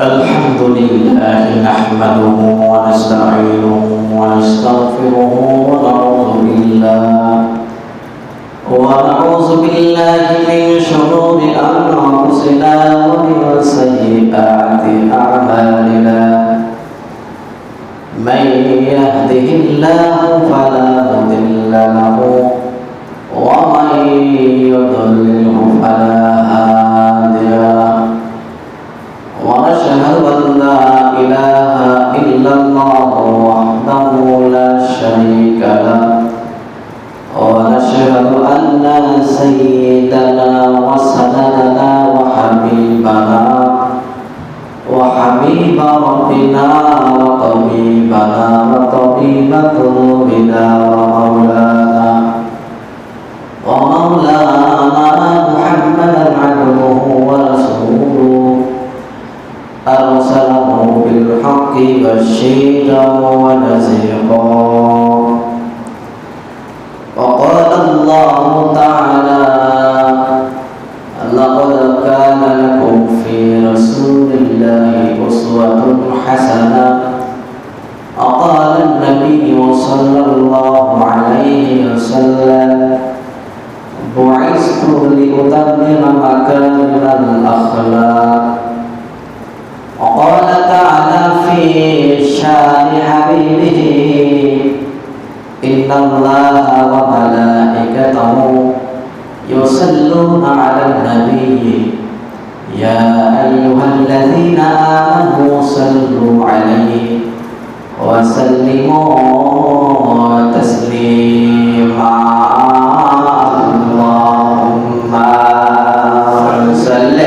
الحمد لله نحمده ونستعينه ونستغفره ونعوذ بالله من شرور أنفسنا ومن سيئات أعمالنا من يهده الله فلا مضل له ومن يضلله فلا هادي له ونشهد أن لا إله إلا الله وحده لا شريك له ونشهد أن سيدنا وسندنا وحبيب ربنا وطبيب قلوبنا ومولانا محمدا عبده ورسوله أرسله بالحق بشيرا ونذيرا وقال الله تعالى لقد كان لكم في رسول الله أسوة حسنة وقال النبي صلى الله عليه وسلم بعثت لأتمم مكارم الأخلاق وقال تعالى في شان حبيبه إن الله وملائكته يصلون على النبي يا أيها الذين آمنوا صلوا عليه وسلموا تسليما اللهم صل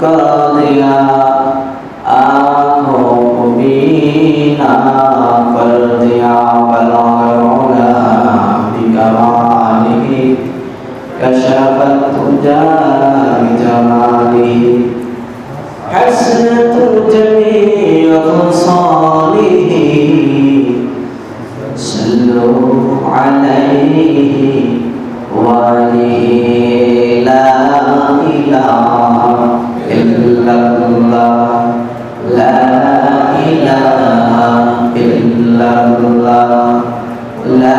कर दिया, आँखों को बीना कर दिया, बलगौना बिकमालिही कशफत तुजा बिजमालिही हसनत जमीअ खसालिही सल्लू अलैहि वालिही ला इलाहा इल्लल्लाह ला इलाहा इल्लल्लाह ला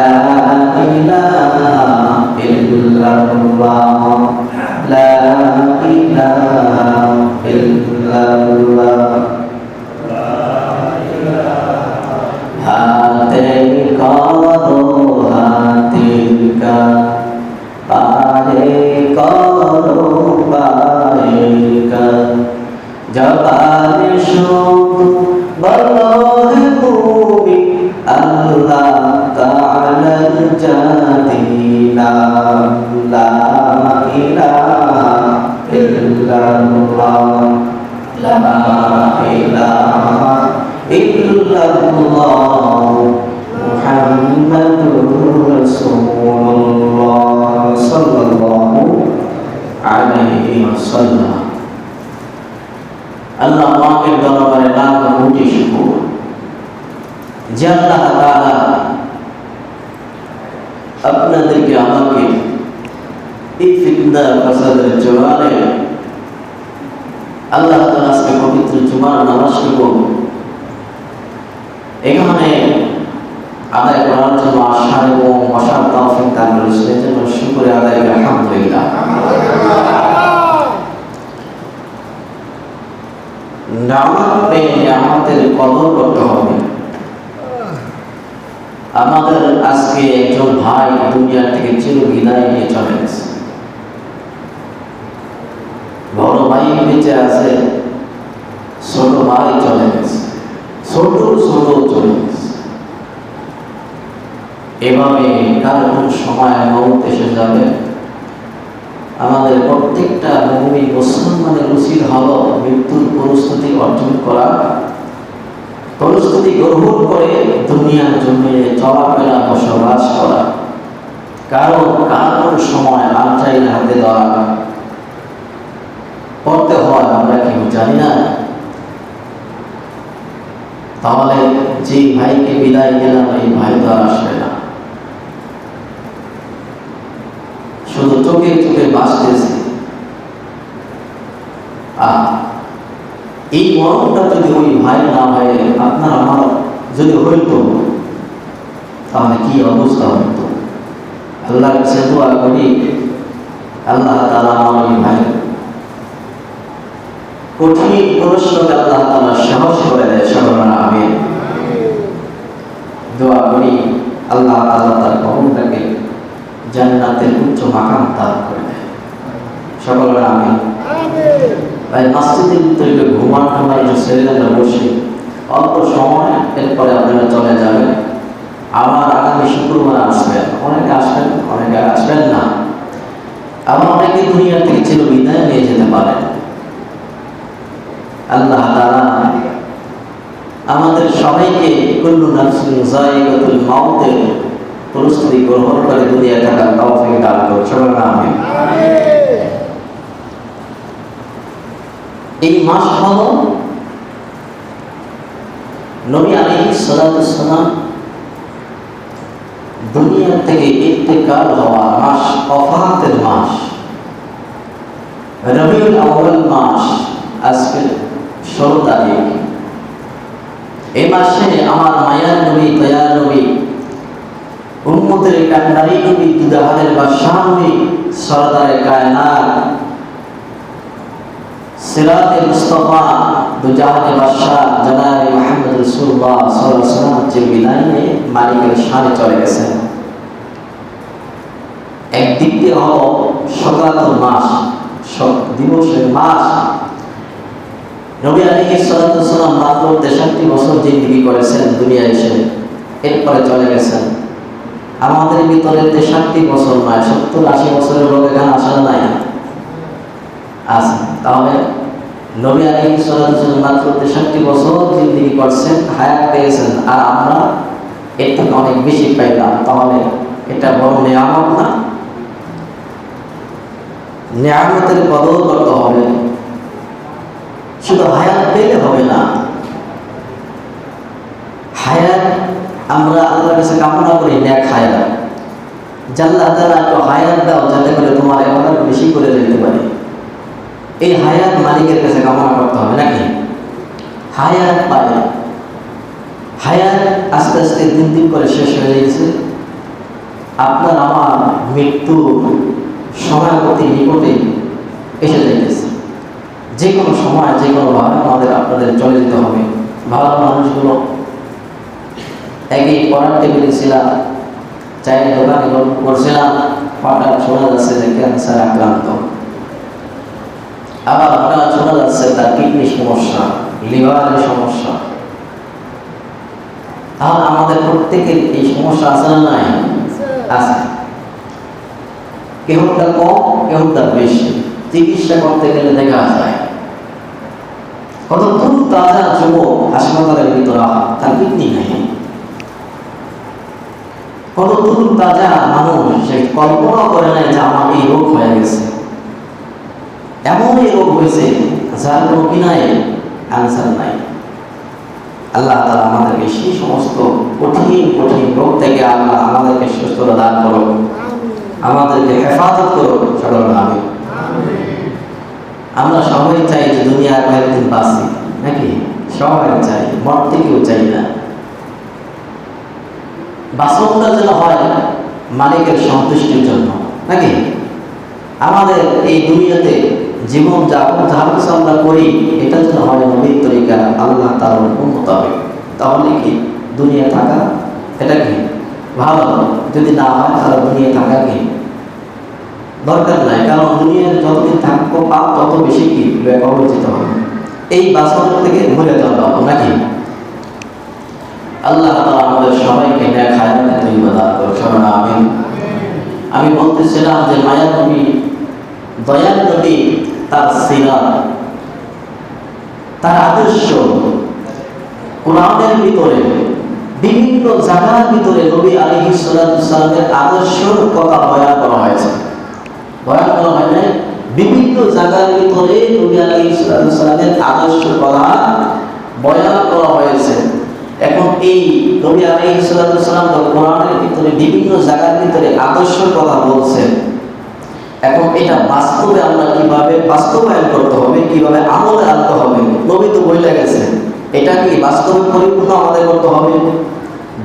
इलाहा इल्लल्लाह ला इलाहा इल्लल्लाह हाथे करो हाथिर का पारे करो पारे का जबान शुद्ध बलो है भूमि अल्लाह ताला जादीना ला इलाहा इल्लल्लाह ला इलाहा इल्लल्लाह मुहम्मदुर रसूलुल्लाह सल्लल्लाहु अलैहि वसल्लम। अल्लाह पाकेर दरबारे लाख कोटी शुक्र যে আল্লাহ তাআলা আপনাদেরকে আমাকে এই ফিতনা ফাসাদের জওয়ানে আল্লাহ তাআলা আজকে পবিত্র জুমার নামাজকে এখানে আদায় করার জন্য আসার এবং বসার তৌফিক দান করেছেন, এজন্য শুকরিয়া আদায় করি আলহামদুলিল্লাহ। নামাজ পেয়ে আমাদের কদর করতে হবে। আমাদের আজকে একজন ভাই দুনিয়া থেকে চির বিদায় নিয়ে চলে গেছে। বড় ভাই বেঁচে আছে, ছোট ভাই চলে গেছে, ছোট চলে গেছে। এভাবে কার কোন সময় মওত এসে যাবে। আমাদের প্রত্যেকটা মুমিন মুসলমানের উচিত হলো মৃত্যুর প্রস্তুতি অর্জন করা, প্রস্তুতি গ্রহণ করে দুনিয়ার জমিনে চলাফেরা বসবাস করা। কারণ কার সময় আলচাইল হাতে ধরা পড়তে হয় আমরা কেউ জানি না। তাহলে যে ভাইকে বিদায় দিলাম এই ভাই তো আর আসবে না, শুধু চোখে চোখে বাঁচতেছে। এই মরণটা যদি ওই ভাই না হয়, আপনার আমার যদি হইতো তাহলে কি অবস্থা হইতো। আল্লাহর কাছে দোয়া করি আল্লাহ তাআলা আমার ওই ভাই কঠিন প্রশ্নকে আল্লাহ তাআলা সাহস করে দেয়। সকলরা আমিন। দোয়া করি আল্লাহ তাআলা তার কবরটাকে জান্নাতের উচ্চ মাকাম দান করে দেয়। সকলরা আমিন। ভাই মসজিদের ভিতরে ঘুমানো ছেলেরা বসে অল্প সময়, এরপরে আপনারা চলে যাবেন। আবার আগামী শুক্রবার আসবেন, অনেকে আসবেন অনেকে আসবেন না। আবার অনেকে দুনিয়া থেকে চির বিদায় নিয়ে যেতে পারেন। আল্লাহ তাআলা আমাদের সবাইকে কুল্লু নাফসিন যায়িকাতুল মাউতের প্রস্তুতি গ্রহণ করে দুনিয়া থাকার তৌফিক দান করুন। সকলরা আমিন। এই মাস হল নবী আলাইহিস সালাতু ওয়াস সালাম দুনিয়া থেকে ইন্তেকাল হওয়া মাস, ওফাতের মাস, রবিউল আউয়াল মাস। আজকে 16 তারিখ। এই মাসে আমার মায়ার নবী, দয়ার নবী, উম্মতের কান্ডারি নবী, দুজাহানের বাদশাহ নবী, সরদারে কায়নাত, সিরাতে মুস্তাফা, দুজাহানের বাদশাহ জনাবে মুহাম্মদ রাসূলুল্লাহ সাল্লাল্লাহু আলাইহি ওয়াসাল্লাম যে বিদায় নিয়ে মালিকের শানে চলে গেছেন। একদিক দিয়ে হলো শোকাতুল মাস, শোক দিবসের মাস। নবী আলাইহিস সালাতু ওয়াস সালাম মাত্র 63 বছর জিন্দেগি করেছেন দুনিয়ায় এসে, এরপরে চলে গেছেন। আমাদের ভিতরে 63 বছর নয়, 70-80 বছরের লোক এখানে আসা নাই আছে। তাহলে নবী আলাইহিস সালাতু ওয়াসাল্লাম মাত্র 63 বছর জিন্দেগি করছেন, হায়াত পেয়েছেন, আর আমরা এর থেকে অনেক বেশি পাইলাম। তাহলে এটা বড় নিয়ামত না? নিয়ামতের কদর করতে হবে, শুধু হায়াত পেলে হবে না। হায়াত আমরা আল্লাহর কাছে কামনা করি, নেক হায়াত, আল্লাহ তাআলা একটু হায়াত দাও যাতে করে তোমার ইবাদত বেশি করে দিতে পারি। এই হায়াত মালিকের কাছে কামনা করতে হবে নাকি? হায়াত পায়, হায়াত আস্তে আস্তে দিন দিন করে শেষ হয়ে যাচ্ছে। আপনার আমার মৃত্যু সময় অতি নিকটে এসে যাইতেছে। যে কোনো সময় যে কোনোভাবে আমাদের আপনাদের চলে যেতে হবে। ভালো মানুষগুলো একই পড়ার টেবিলে ছিলাম, চায়ের দোকানে গল্প করছিলাম, হঠাৎ শোনা যাচ্ছে যে ক্যান্সার আক্রান্ত। আবার হঠাৎ শোনা যাচ্ছে তার কিডনির সমস্যা, লিভারের সমস্যা। তাহলে আমাদের প্রত্যেকের এই সমস্যা আছে না নাই? আছে। কেউটা কম, কেউটা বেশি। চিকিৎসা করতে গেলে দেখা যায় কত তরুণ তাজা যুবক হাসপাতালের ভিতরে, তার কিডনি নেই। কত তরুণ তাজা মানুষ সে কল্পনা করে নাই যে আমার এই রোগ হয়ে গেছে, এমন এই রোগ হয়েছে যার কোনো কি নাই, আনসার নাই। আল্লাহ তাআলা আমাদেরকে সেই সমস্ত কঠিন কঠিন রোগ থেকে আল্লাহ আমাদেরকে সুস্থতা দান করো, আমাদেরকে হেফাজত করো। সকল আমিন। আমরা সবাই চাই যে দুনিয়ার কয়েকদিন বাঁচি, নাকি? সবাই চাই, মরতে কেউ চাই না। বাঁচনটা যেন হয় মালিকের সন্তুষ্টির জন্য, নাকি? আমাদের এই দুনিয়াতে জীবন যাপন যা কিছু আমরা করি এটা যেন হয় নবীর তরিকা, আল্লাহ তাআলার মোতাবেক। তাহলে কি দুনিয়া থাকা এটা কি ভালো? যদি না হয় তাহলে দুনিয়া থাকা কি দরকার নাই। কারণ দুনিয়ার যতদিন থাকবো পাপ তত বেশি কি অবর্জিত হবে। এই বাসন থেকে ঘুরে যাওয়া নাকি? আল্লাহ তাআলা আমাদের সবাইকে নেক হায়াতে তৈয়বা দান করুন। সবাই আমিন। আমি বলতেছিলাম যে মায়ার নবী, দয়ার নবী, তার সিরাত, তার আদর্শ কোরআনের ভিতরে বিভিন্ন জায়গার ভিতরে নবী আলাইহিস সালামের আদর্শের কথা বয়ান করা হয়েছে। বয়ান করা হয় না, বিভিন্ন জায়গার ভিতরে নবী আলাইহিস সালামের আদর্শ কথা বয়ান করা হয়েছে। এখন এই নবী আলাইহিস সালাম তো কোরআনের ভিতরে বিভিন্ন জায়গার ভিতরে আদর্শের কথা বলছেন। এখন এটা বাস্তবে আমরা কিভাবে বাস্তবায়ন করতে হবে, কিভাবে আমলে আনতে হবে, নবী তো বলে গেছেন। এটা কি বাস্তবে পরিপূর্ণ আমাদের করতে হবে,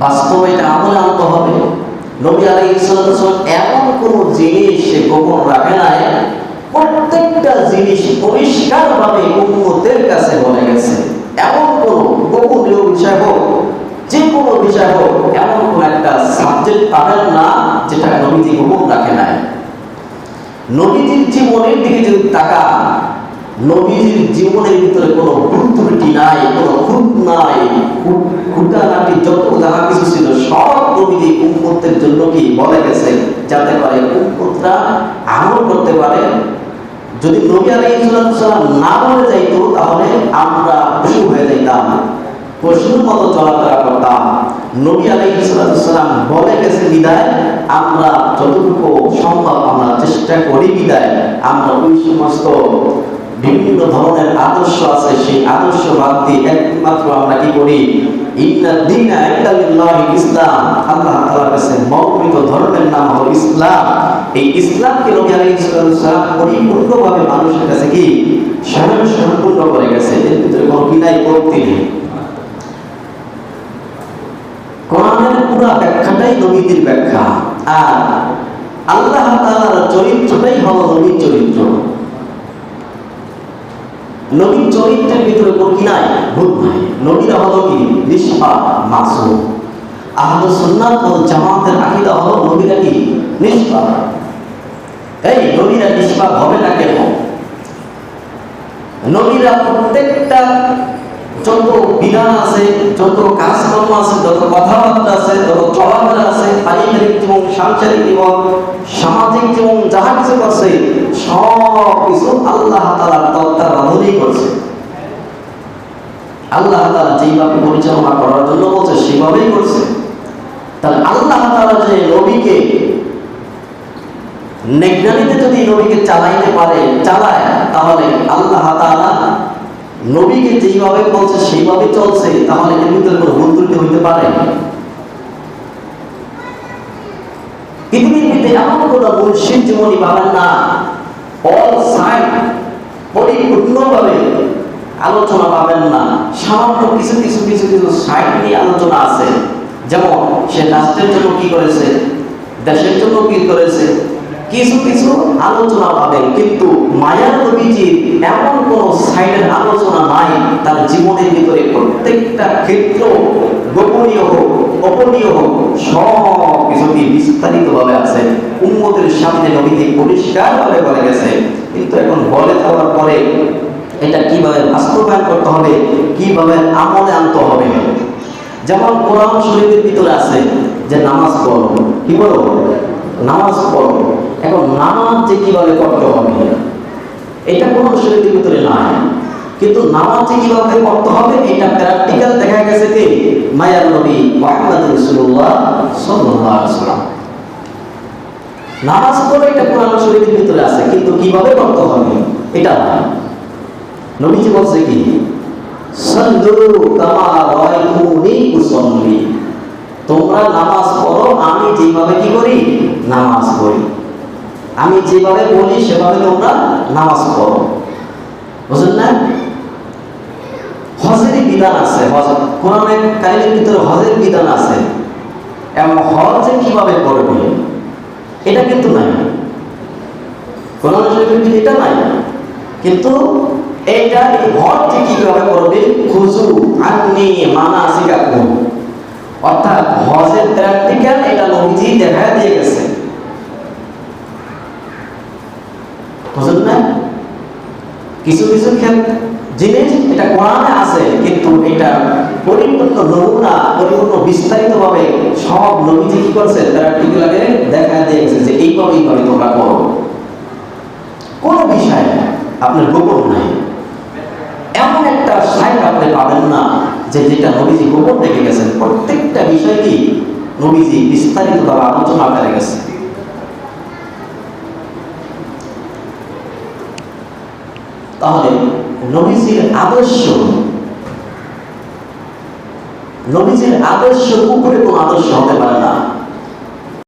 বাস্তবে এটা আমলে আনতে হবে। নবী আলাইহিস সালাম এমন কোন জিনিস গোপন রাখে নাই, প্রত্যেকটা জিনিস পরিষ্কারভাবে উম্মতের কাছে বলে গেছে। এমন কোন গোপনীয় বিষয় হোক, যে কোনো বিষয় হোক, এমন কোন একটা সাবজেক্ট পাবেন না যেটা নবীজি গোপন রাখে নাই। নবীজির জীবনের দিকে যদি তাকান, নবীজির জীবনের ভিতরে কোনো ভুল ত্রুটি নাই, কোনো খুঁত নাই, খুঁটানাটি যত যাহা কিছু ছিল সব নবীজি উম্মতের জন্য কি বলে গেছে, যাতে করে উম্মতরা আমল করতে পারে। যদি নবী আলাইহিস সালাম না বলে যাইতো তাহলে আমরা পশু হয়ে যাইতাম, পশুর মতো চলাফেরা করতাম। নবী আলাইহিস সালাম বলে গেছে বিদায় আমরা যতটুকু সম্ভব আমরা চেষ্টা করি, বিদায় আমরা ওই সমস্ত বিভিন্ন ধরনের আদর্শ আছে সেই আদর্শ বাদ দিয়ে একমাত্র আমরা কি করি, ইন্নাদ দীনা ইনদাল্লাহি ইসলাম, আল্লাহ তাআলার কাছে মৌলিক ধর্মের নাম হলো ইসলাম। এই ইসলামকে নবী আলাইহিস সালাম পরিপূর্ণভাবে মানুষের কাছে কি সম্পূর্ণ করে গেছে। এর ভিতরে কোনো বিদায় করতে নেই। কোরআনের পুরো ব্যাখ্যাটাই নবীদের ব্যাখ্যা, আর আল্লাহ তাআলার চরিত্রটাই হলো নবীর চরিত্র। নবীর চরিত্রের ভিতরে কোনো কি নাই, ভুল নাই। নবীরা হলো কি নিষ্পাপ, মাসুম। আহলুস সুন্নাত ওয়াল জামাতের আকীদা হলো নবীরা কি নিষ্পাপ। এই নবীরা নিষ্পাপ হবে না কেন? নবীরা প্রত্যেকটা যত বিধান আছে, যত কাজকর্ম আছে, যত কথাবার্তা আছে, যত চলাফেরা আছে, পারিবারিক জীবন, সাংসারিক জীবন, সামাজিক জীবন, যাহা কিছু করছে সব কিছু আল্লাহ তাআলার তত্ত্বাবধানেই করছে। আল্লাহ তাআলা যেইভাবে পরিচালনা করার জন্য বলছে সেভাবেই করছে। তাহলে আল্লাহ তাআলা যে নবীকে নেগরানিতে যদি নবীকে চালাইতে পারে চালায়, তাহলে আল্লাহ তাআলা নবীকে যেইভাবে বলছে সেইভাবে চলছে, তাহলে এর ভিতরে কোনো ভুল ত্রুটি হইতে পারে? পৃথিবীর ভিতরে এমন কোনো মুর্শিদ জীবনী পাবেন না অল সাইড পরিপূর্ণভাবে আলোচনা পাবেন না। সামান্য কিছু কিছু কিছু কিছু সাইড নিয়ে আলোচনা আছে, যেমন সে রাষ্ট্রের জন্য কি করেছে, দেশের জন্য কি করেছে, কিছু কিছু আলোচনা পাবেন। কিন্তু মায়ার নবীজির এমন কোন সাইডের আলোচনা নাই। তার জীবনের ভিতরে প্রত্যেকটা ক্ষেত্র গোপনীয় হোক গোপনীয় হোক সব কিছুকে বিস্তারিত ভাবে আছে, উম্মতের সামনে নবীজি পরিষ্কার ভাবে বলে গেছে। কিন্তু এখন বলে দেওয়ার পরে এটা কিভাবে বাস্তবায়ন করতে হবে, কিভাবে আমলে আনতে হবে। যেমন কোরআন শরীফের ভিতরে আছে যে নামাজ পড়ো, কি বলো, নামাজ পড়ো। এখন নামাজ যে কিভাবে করতে হবে এটা কোরআন শরীফের ভিতরে নাই, কিন্তু নামাজ যে কিভাবে করতে হবে এটা প্র্যাকটিক্যাল দেখা গেছে কি মায়ার নবী মুহাম্মদ রাসূলুল্লাহ সাল্লাল্লাহু আলাইহি ওয়াসাল্লাম। নামাজ পড়ে এটা কোরআন শরীফের ভিতরে আছে, কিন্তু কিভাবে করতে হবে এটা না। নবীজি বলছে কি সাল্লু কামা রাআইতুমুনি উসাল্লি, তোমরা নামাজ পড়ো আমি যেভাবে কি করি নামাজ পড়ি, আমি যেভাবে বলি সেভাবে তোমরা নামাজ পড়ো। বুঝলেন না? হজের বিধান আছে, হজ কোরআনের কারিমের ভিতরে হজের বিধান আছে, এবং হজ কিভাবে করবে এটা কিন্তু নাই, কোরআন শরীফের ভিতরে এটা নাই। কিন্তু এটা হজ কিভাবে করবে, খুজু আন্নি মানাসিকাকুম, অর্থাৎ হজের প্র্যাকটিক্যাল এটা নবীজি দেখায় দিয়ে গেছে। বুঝলেন না? কিছু কিছু জিনিস এটা কোরআনে আছে, কিন্তু এটা পরিপূর্ণ নমুনা পরিপূর্ণ বিস্তারিত ভাবে সব নবীজি কি করছে প্র্যাকটিক্যালে দেখায় দিয়ে গেছে যে এইভাবে তোমরা করো। কোন বিষয় আপনার গোপন নাই, এমন একটা সাইড আপনি পাবেন না যে যেটা নবীজি গোপন রেখে গেছেন। প্রত্যেকটা বিষয়টি নবীজি বিস্তারিতভাবে আলোচনা করে গেছে। তাহলে নবীজির আদর্শের উপরে কোন আদর্শ হতে পারে না।